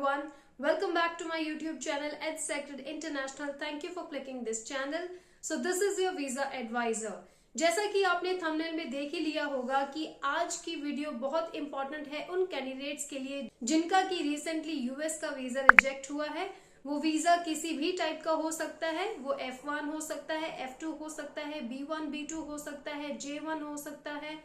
everyone, welcome back to my YouTube channel EdSecret International. Thank you for clicking this channel. So this is your visa advisor. जैसा कि आपने thumbnail में देख ही लिया होगा कि आज की वीडियो बहुत इंपॉर्टेंट है उन कैंडिडेट्स के लिए जिनका कि रिसेंटली यूएस का वीजा रिजेक्ट हुआ है। वो वीजा किसी भी टाइप का हो सकता है, वो F1 हो सकता है, F2 हो सकता है, B1 B2 हो सकता है, J1 हो सकता है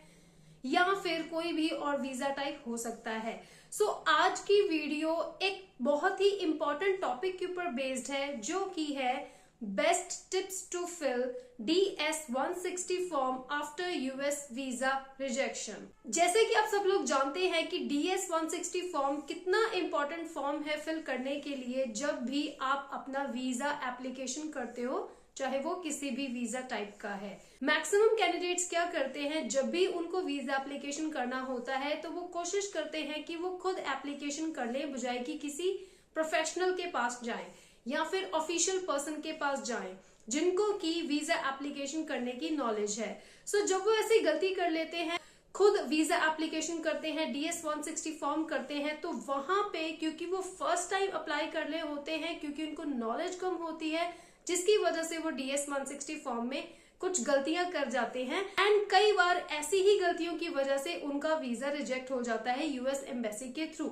या फिर कोई भी और वीजा टाइप हो सकता है। सो आज की वीडियो एक बहुत ही इंपॉर्टेंट टॉपिक के ऊपर बेस्ड है जो कि है best tips to fill DS-160 form after US visa rejection. जैसे कि आप सब लोग जानते हैं कि DS-160 फॉर्म कितना इंपॉर्टेंट फॉर्म है फिल करने के लिए जब भी आप अपना वीजा एप्लीकेशन करते हो, चाहे वो किसी भी वीजा टाइप का है। मैक्सिमम कैंडिडेट्स क्या करते हैं, जब भी उनको वीजा एप्लीकेशन करना होता है तो वो कोशिश करते हैं कि वो खुद एप्लीकेशन कर ले बजाय कि किसी प्रोफेशनल के पास जाएं या फिर ऑफिशियल पर्सन के पास जाएं जिनको की वीजा एप्लीकेशन करने की नॉलेज है। सो जब वो ऐसी गलती कर लेते हैं, खुद वीजा एप्लीकेशन करते हैं, DS-160 फॉर्म करते हैं, तो वहां पे क्योंकि वो फर्स्ट टाइम अप्लाई कर रहे होते हैं, क्योंकि उनको नॉलेज कम होती है, जिसकी वजह से वो DS-160 फॉर्म में कुछ गलतियां कर जाते हैं एंड कई बार ऐसी ही गलतियों की वजह से उनका वीजा रिजेक्ट हो जाता है यूएस एम्बेसी के थ्रू।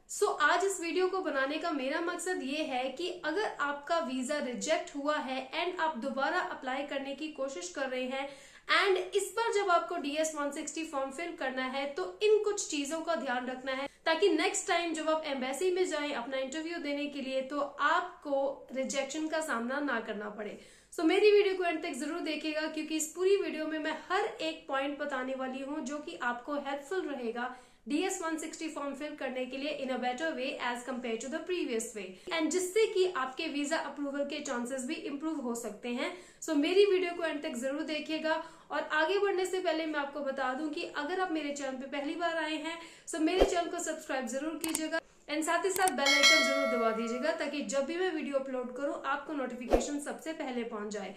सो आज इस वीडियो को बनाने का मेरा मकसद ये है कि अगर आपका वीजा रिजेक्ट हुआ है एंड आप दोबारा अप्लाई करने की कोशिश कर रहे हैं एंड इस बार जब आपको DS-160 फॉर्म फिल करना है तो इन कुछ चीजों का ध्यान रखना है ताकि नेक्स्ट टाइम जब आप एम्बेसी में जाएं अपना इंटरव्यू देने के लिए तो आपको रिजेक्शन का सामना ना करना पड़े। सो मेरी वीडियो को एंड तक जरूर देखिएगा क्योंकि इस पूरी वीडियो में मैं हर एक पॉइंट बताने वाली हूँ जो कि आपको हेल्पफुल रहेगा DS-160 फॉर्म फिल करने के लिए in a better way as compare to the previous way and जिससे कि आपके वीजा अप्रूवल के चांसेस भी इम्प्रूव हो सकते हैं। सो मेरी वीडियो को एंड तक जरूर देखिएगा और आगे बढ़ने से पहले मैं आपको बता दूं कि अगर आप मेरे चैनल पे पहली बार आए हैं सो मेरे चैनल को सब्सक्राइब जरूर कीजिएगा एंड साथ ही साथ बेल आइकन जरूर दबा दीजिएगा ताकि जब भी मैं वीडियो अपलोड करूं आपको नोटिफिकेशन सबसे पहले पहुंच जाए।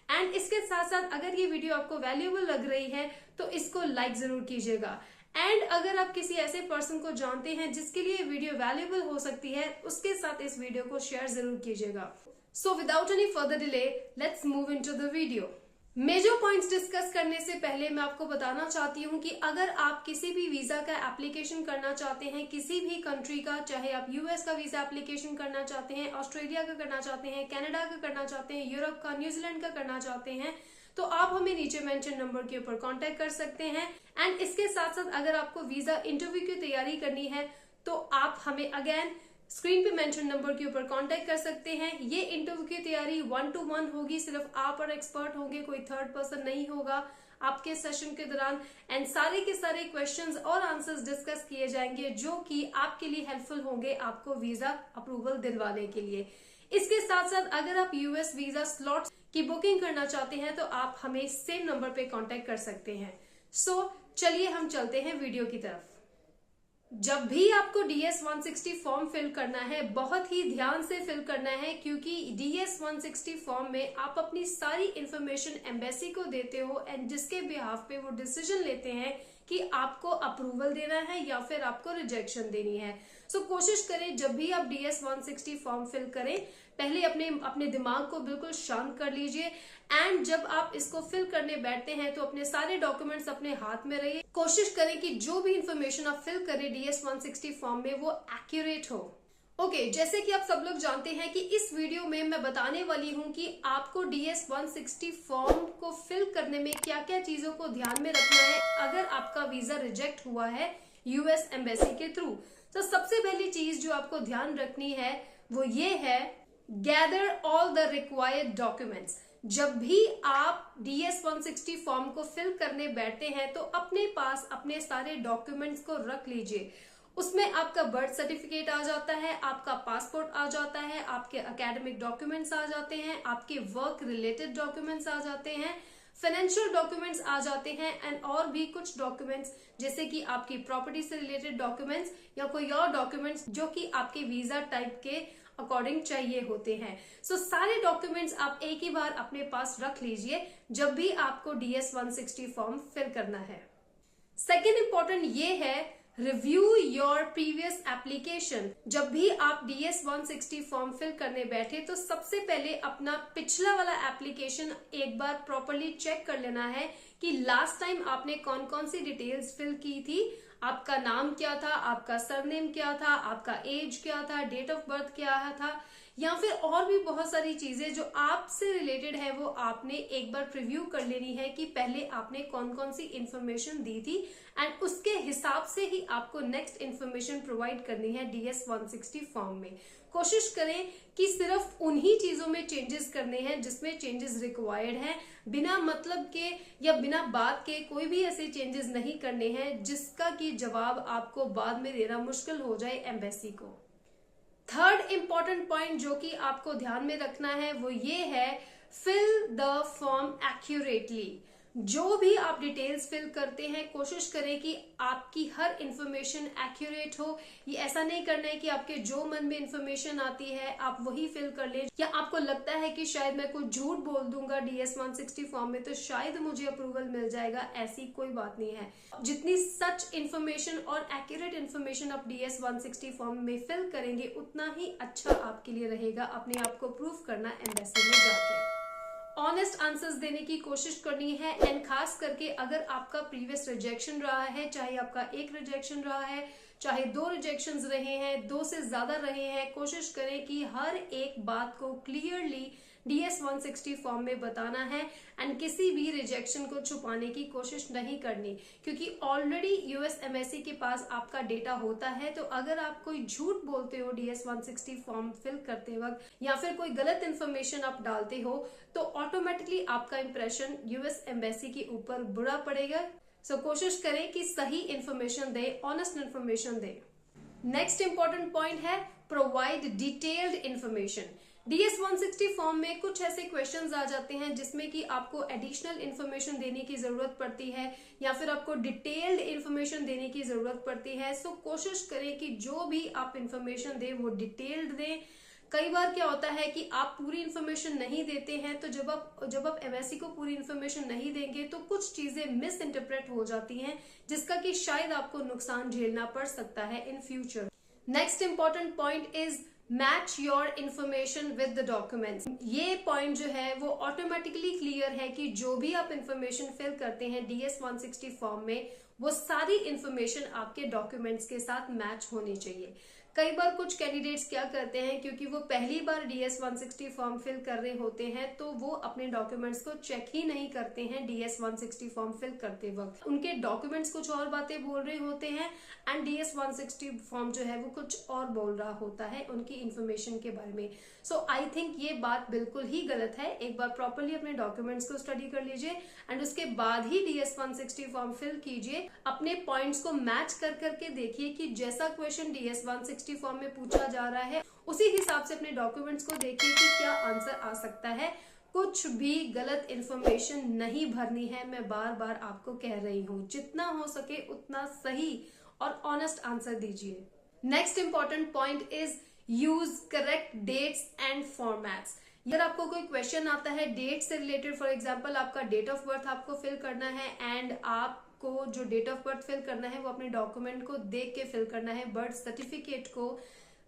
एंड इसके साथ साथ अगर ये वीडियो आपको वैल्यूएबल लग रही है तो इसको लाइक जरूर कीजिएगा एंड अगर आप किसी ऐसे पर्सन को जानते हैं जिसके लिए वीडियो वैल्यूएबल हो सकती है उसके साथ इस वीडियो को शेयर जरूर कीजिएगा। So without any further delay let's move into the video. Major points discuss करने से पहले मैं आपको बताना चाहती हूँ कि अगर आप किसी भी वीजा का एप्लीकेशन करना चाहते हैं, किसी भी कंट्री का, चाहे आप यूएस का वीजा एप्लीकेशन करना चाहते हैं, ऑस्ट्रेलिया का करना चाहते हैं, कनाडा का करना चाहते हैं, यूरोप का, न्यूजीलैंड का करना चाहते हैं, तो आप हमें नीचे मेंशन नंबर के ऊपर कांटेक्ट कर सकते हैं। एंड इसके साथ साथ अगर आपको वीजा इंटरव्यू की तैयारी करनी है तो आप हमें अगेन स्क्रीन पे मेंशन नंबर के ऊपर कांटेक्ट कर सकते हैं। ये इंटरव्यू की तैयारी 1-to-1 होगी, सिर्फ आप और एक्सपर्ट होंगे, कोई थर्ड पर्सन नहीं होगा आपके सेशन के दौरान एंड सारे के सारे क्वेश्चंस और आंसर्स डिस्कस किए जाएंगे जो कि आपके लिए हेल्पफुल होंगे आपको वीजा अप्रूवल दिलवाने के लिए। इसके साथ साथ अगर आप यूएस वीजा स्लॉट की बुकिंग करना चाहते हैं तो आप हमें सेम नंबर पे कांटेक्ट कर सकते हैं। सो चलिए हम चलते हैं वीडियो की तरफ। जब भी आपको DS-160 फॉर्म फिल करना है बहुत ही ध्यान से फिल करना है क्योंकि DS-160 फॉर्म में आप अपनी सारी इंफॉर्मेशन एम्बेसी को देते हो एंड जिसके बिहाफ पे वो डिसीजन लेते हैं कि आपको अप्रूवल देना है या फिर आपको रिजेक्शन देनी है। सो कोशिश करें जब भी आप DS-160 फॉर्म फिल करें पहले अपने दिमाग को बिल्कुल शांत कर लीजिए एंड जब आप इसको फिल करने बैठते हैं तो अपने सारे डॉक्यूमेंट्स अपने हाथ में रहिए। कोशिश करें कि जो भी इंफॉर्मेशन आप फिल करें DS-160 फॉर्म में वो एक्यूरेट हो। ओके, जैसे कि आप सब लोग जानते हैं कि इस वीडियो में मैं बताने वाली हूं कि आपको DS-160 फॉर्म को फिल करने में क्या क्या चीजों को ध्यान में रखना है अगर आपका वीजा रिजेक्ट हुआ है यूएस एम्बेसी के थ्रू। तो सबसे पहली चीज जो आपको ध्यान रखनी है वो ये है, gather all the required documents. जब भी आप DS-160 फॉर्म को फिल करने बैठते हैं तो अपने पास अपने सारे डॉक्यूमेंट्स को रख लीजिए। उसमें आपका बर्थ सर्टिफिकेट आ जाता है, आपका पासपोर्ट आ जाता है, आपके एकेडमिक डॉक्यूमेंट्स आ जाते हैं, आपके वर्क रिलेटेड डॉक्यूमेंट्स आ जाते हैं, फाइनेंशियल डॉक्यूमेंट्स आ जाते हैं एंड और भी कुछ डॉक्यूमेंट्स जैसे कि आपकी प्रॉपर्टी से रिलेटेड डॉक्यूमेंट्स या कोई और डॉक्यूमेंट्स जो कि आपके वीजा टाइप के अकॉर्डिंग चाहिए होते हैं। सो सारे डॉक्यूमेंट्स आप एक ही बार अपने पास रख लीजिए जब भी आपको DS-160 फॉर्म फिल करना है। सेकेंड इंपॉर्टेंट ये है, रिव्यू योर प्रीवियस एप्लीकेशन। जब भी आप DS 160 फॉर्म फिल करने बैठे तो सबसे पहले अपना पिछला वाला एप्लीकेशन एक बार प्रॉपरली चेक कर लेना है कि लास्ट टाइम आपने कौन कौन सी डिटेल्स फिल की थी। आपका नाम क्या था, आपका सरनेम क्या था, आपका एज क्या था, डेट ऑफ बर्थ क्या था, या फिर और भी बहुत सारी चीजें जो आपसे रिलेटेड है वो आपने एक बार प्रीव्यू कर लेनी है कि पहले आपने कौन कौन सी इंफॉर्मेशन दी थी, एंड उसके हिसाब से ही आपको नेक्स्ट इंफॉर्मेशन प्रोवाइड करनी है DS 160 फॉर्म में। कोशिश करें कि सिर्फ उन्हीं चीजों में चेंजेस करने हैं जिसमें चेंजेस रिक्वायर्ड हैं। बिना मतलब के या बिना बात के कोई भी ऐसे चेंजेस नहीं करने हैं जिसका कि जवाब आपको बाद में देना मुश्किल हो जाए एम्बेसी को। थर्ड इंपॉर्टेंट पॉइंट जो कि आपको ध्यान में रखना है वो ये है, फिल द फॉर्म एक्यूरेटली। जो भी आप डिटेल्स फिल करते हैं कोशिश करें कि आपकी हर इंफॉर्मेशन एक्यूरेट हो। ये ऐसा नहीं करना है कि आपके जो मन में इंफॉर्मेशन आती है आप वही फिल कर लें, या आपको लगता है कि शायद मैं कुछ झूठ बोल दूंगा DS 160 फॉर्म में तो शायद मुझे अप्रूवल मिल जाएगा। ऐसी कोई बात नहीं है। जितनी सच इंफॉर्मेशन और एक्यूरेट इंफॉर्मेशन आप DS 160 फॉर्म में फिल करेंगे उतना ही अच्छा आपके लिए रहेगा अपने आप को प्रूफ करना एम्बेसी में जाके। ऑनेस्ट आंसर्स देने की कोशिश करनी है, एंड खास करके अगर आपका प्रीवियस रिजेक्शन रहा है, चाहे आपका एक रिजेक्शन रहा है, चाहे 2 रिजेक्शंस रहे हैं, 2 से ज्यादा रहे हैं, कोशिश करें कि हर एक बात को क्लियरली DS 160 फॉर्म में बताना है, एंड किसी भी रिजेक्शन को छुपाने की कोशिश नहीं करनी, क्योंकि ऑलरेडी US MSc के पास आपका डेटा होता है। तो अगर आप कोई झूठ बोलते हो DS 160 फॉर्म फिल करते वक्त, या फिर कोई गलत इंफॉर्मेशन आप डालते हो, तो ऑटोमेटिकली आपका इंप्रेशन US MSc के ऊपर बुरा पड़ेगा। सो कोशिश करें कि सही इंफॉर्मेशन दे, ऑनेस्ट इंफॉर्मेशन दे। नेक्स्ट इंपॉर्टेंट पॉइंट है, provide detailed information. DS 160 form में कुछ ऐसे क्वेश्चंस आ जाते हैं जिसमें कि आपको एडिशनल इंफॉर्मेशन देने की जरूरत पड़ती है, या फिर आपको डिटेल्ड इंफॉर्मेशन देने की जरूरत पड़ती है। सो कोशिश करें कि जो भी आप इंफॉर्मेशन दें वो डिटेल्ड दें। कई बार क्या होता है कि आप पूरी इंफॉर्मेशन नहीं देते हैं, तो जब आप MSc को पूरी इंफॉर्मेशन नहीं देंगे तो कुछ चीजें मिस इंटरप्रेट हो जाती हैं, जिसका कि शायद आपको नुकसान झेलना पड़ सकता है in future. Next important point is match your information with the documents. ये पॉइंट जो है वो ऑटोमेटिकली क्लियर है कि जो भी आप इंफॉर्मेशन फिल करते हैं DS 160 फॉर्म में वो सारी इंफॉर्मेशन आपके डॉक्यूमेंट्स के साथ मैच होनी चाहिए। कई बार कुछ कैंडिडेट्स क्या करते हैं, क्योंकि वो पहली बार DS 160 फॉर्म फिल कर रहे होते हैं तो वो अपने डॉक्यूमेंट्स को चेक ही नहीं करते हैं DS 160 फॉर्म फिल करते वक्त। उनके डॉक्यूमेंट्स कुछ और बातें बोल रहे होते हैं, एंड DS 160 फॉर्म जो है वो कुछ और बोल रहा होता है उनकी इंफॉर्मेशन के बारे में। सो आई थिंक ये बात बिल्कुल ही गलत है। एक बार प्रॉपरली अपने डॉक्यूमेंट्स को स्टडी कर लीजिए, एंड उसके बाद ही DS 160 फॉर्म फिल कीजिए। अपने पॉइंट्स को मैच कर करके देखिए कि जैसा क्वेश्चन DS 160 फॉर्म में पूछा जा रहा है उसी हिसाब से अपने डॉक्यूमेंट्स को देखिए कि क्या आंसर आ सकता है। कुछ भी गलत इंफॉर्मेशन नहीं भरनी है, मैं बार बार आपको कह रही हूँ। जितना हो सके उतना सही और ऑनेस्ट आंसर दीजिए। Next important point is use correct dates and formats. अगर आपको कोई क्वेश्चन आता है डेट से रिलेटेड, फॉर एग्जाम्पल आपका डेट ऑफ बर्थ आपको फिल करना है, एंड आपको जो डेट ऑफ बर्थ फिल करना है वो अपने डॉक्यूमेंट को देख के फिल करना है, बर्थ सर्टिफिकेट को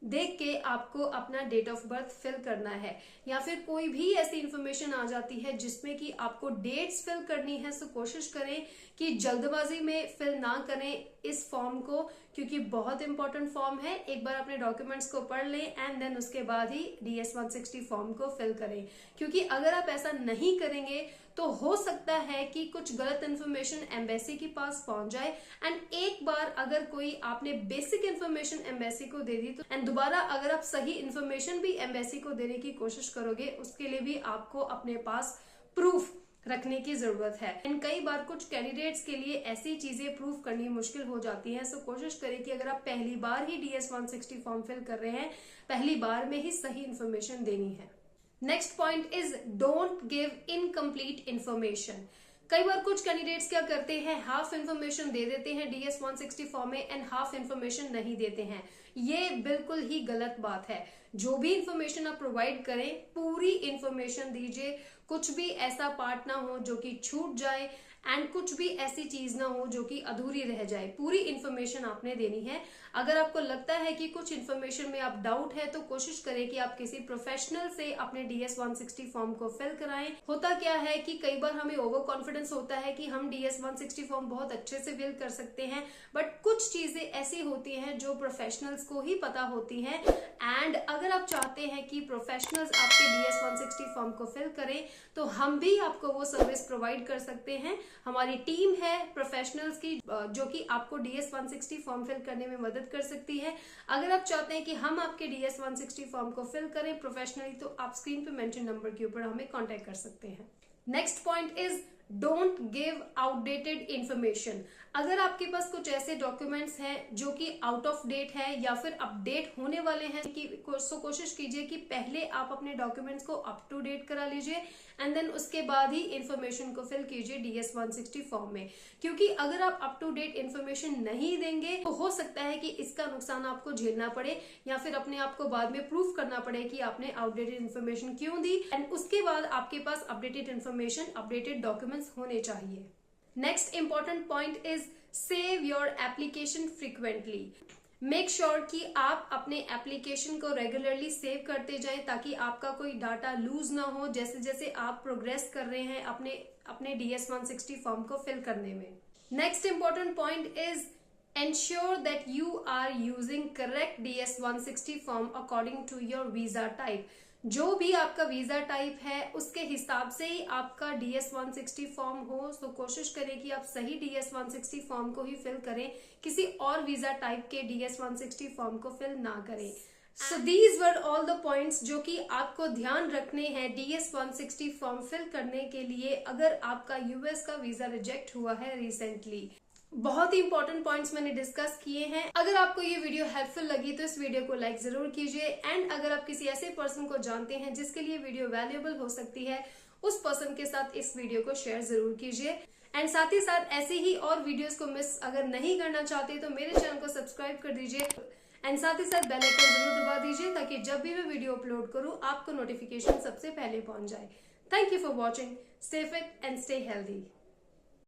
देख के आपको अपना डेट ऑफ बर्थ फिल करना है, या फिर कोई भी ऐसी इंफॉर्मेशन आ जाती है जिसमें कि आपको डेट्स फिल करनी है, सो कोशिश करें कि जल्दबाजी में फिल ना करें इस फॉर्म को, क्योंकि बहुत इंपॉर्टेंट फॉर्म है। एक बार अपने डॉक्यूमेंट्स को पढ़ लें एंड देन उसके बाद ही DS 160 फॉर्म को फिल करें, क्योंकि अगर आप ऐसा नहीं करेंगे तो हो सकता है कि कुछ गलत इन्फॉर्मेशन एम्बेसी के पास पहुंच जाए, एंड एक बार अगर कोई आपने बेसिक इन्फॉर्मेशन एम्बेसी को दे दी तो एंड दोबारा अगर आप सही इन्फॉर्मेशन भी एम्बेसी को देने की कोशिश करोगे, उसके लिए भी आपको अपने पास प्रूफ रखने की जरूरत है। एंड कई बार कुछ कैंडिडेट्स के लिए ऐसी चीजें प्रूफ करनी मुश्किल हो जाती है। सो कोशिश करें कि अगर आप पहली बार ही DS 160 फॉर्म फिल कर रहे हैं, पहली बार में ही सही इन्फॉर्मेशन देनी है। Next point is don't give incomplete information. कई बार कुछ कैंडिडेट्स क्या करते हैं, हाफ इन्फॉर्मेशन दे देते हैं DS 160 फॉर्म में एंड हाफ इन्फॉर्मेशन नहीं देते हैं। ये बिल्कुल ही गलत बात है। जो भी इंफॉर्मेशन आप प्रोवाइड करें पूरी इंफॉर्मेशन दीजिए, कुछ भी ऐसा पार्ट ना हो जो कि छूट जाए, एंड कुछ भी ऐसी चीज ना हो जो कि अधूरी रह जाए। पूरी इन्फॉर्मेशन आपने देनी है। अगर आपको लगता है कि कुछ इन्फॉर्मेशन में आप डाउट है तो कोशिश करें कि आप किसी प्रोफेशनल से अपने DS 160 फॉर्म को फिल कराएं। होता क्या है कि कई बार हमें ओवर कॉन्फिडेंस होता है कि हम DS 160 फॉर्म बहुत अच्छे से फिल कर सकते हैं, बट कुछ चीजें ऐसी होती हैं जो प्रोफेशनल्स को ही पता होती हैं। एंड अगर आप चाहते हैं कि प्रोफेशनल्स आपके DS 160 फॉर्म को फिल करें तो हम भी आपको वो सर्विस प्रोवाइड कर सकते हैं। हमारी टीम है प्रोफेशनल्स की जो कि आपको DS 160 फॉर्म फिल करने में मदद कर सकती है। अगर आप चाहते हैं कि हम आपके DS 160 फॉर्म को फिल करें प्रोफेशनली तो आप स्क्रीन पे मेंशन नंबर के ऊपर हमें कांटेक्ट कर सकते हैं। Next point is don't give outdated information. अगर आपके पास कुछ ऐसे डॉक्यूमेंट्स हैं जो कि आउट ऑफ डेट है या फिर अपडेट होने वाले हैं कि कोशिश कीजिए कि पहले आप अपने डॉक्यूमेंट्स को अप टू डेट करा लीजिए एंड देन उसके बाद ही इंफॉर्मेशन को फिल कीजिए DS 160 फॉर्म में। क्योंकि अगर आप अप टू डेट इंफॉर्मेशन नहीं देंगे तो हो सकता है कि इसका नुकसान आपको झेलना पड़े या फिर अपने आप को बाद में प्रूफ करना पड़े कि आपने आउटडेटेड इंफॉर्मेशन क्यों दी। एंड उसके बाद आपके पास अपडेटेड इंफॉर्मेशन, अपडेटेड डॉक्यूमेंट्स होने चाहिए। Next important point is save your application frequently. Make sure कि आप अपने एप्लीकेशन को रेगुलरली सेव करते जाएं ताकि आपका कोई डाटा लूज ना हो जैसे जैसे आप प्रोग्रेस कर रहे हैं अपने DS 160 फॉर्म को फिल करने में। Next important point is ensure that you are using correct DS 160 form according to your visa type। जो भी आपका वीजा टाइप है उसके हिसाब से ही आपका DS 160 फॉर्म हो, तो कोशिश करें कि आप सही DS 160 फॉर्म को ही फिल करें, किसी और वीजा टाइप के DS 160 फॉर्म को फिल ना करें। So these were all the points जो कि आपको ध्यान रखने हैं DS 160 फॉर्म फिल करने के लिए अगर आपका US का वीजा रिजेक्ट हुआ है रिसेंटली। बहुत ही इंपॉर्टेंट पॉइंट्स मैंने डिस्कस किए हैं। अगर आपको ये वीडियो हेल्पफुल लगी तो इस वीडियो को लाइक जरूर कीजिए एंड अगर आप किसी ऐसे पर्सन को जानते हैं जिसके लिए वीडियो वैल्यूएबल हो सकती है उस पर्सन के साथ इस वीडियो को शेयर जरूर कीजिए। एंड साथ ही साथ ऐसे ही और वीडियोस को मिस अगर नहीं करना चाहते तो मेरे चैनल को सब्सक्राइब कर दीजिए एंड साथ ही साथ बेल आइकन जरूर दबा दीजिए ताकि जब भी मैं वीडियो अपलोड करूं आपको नोटिफिकेशन सबसे पहले पहुंच जाए। Thank you for watching. Stay fit and stay healthy.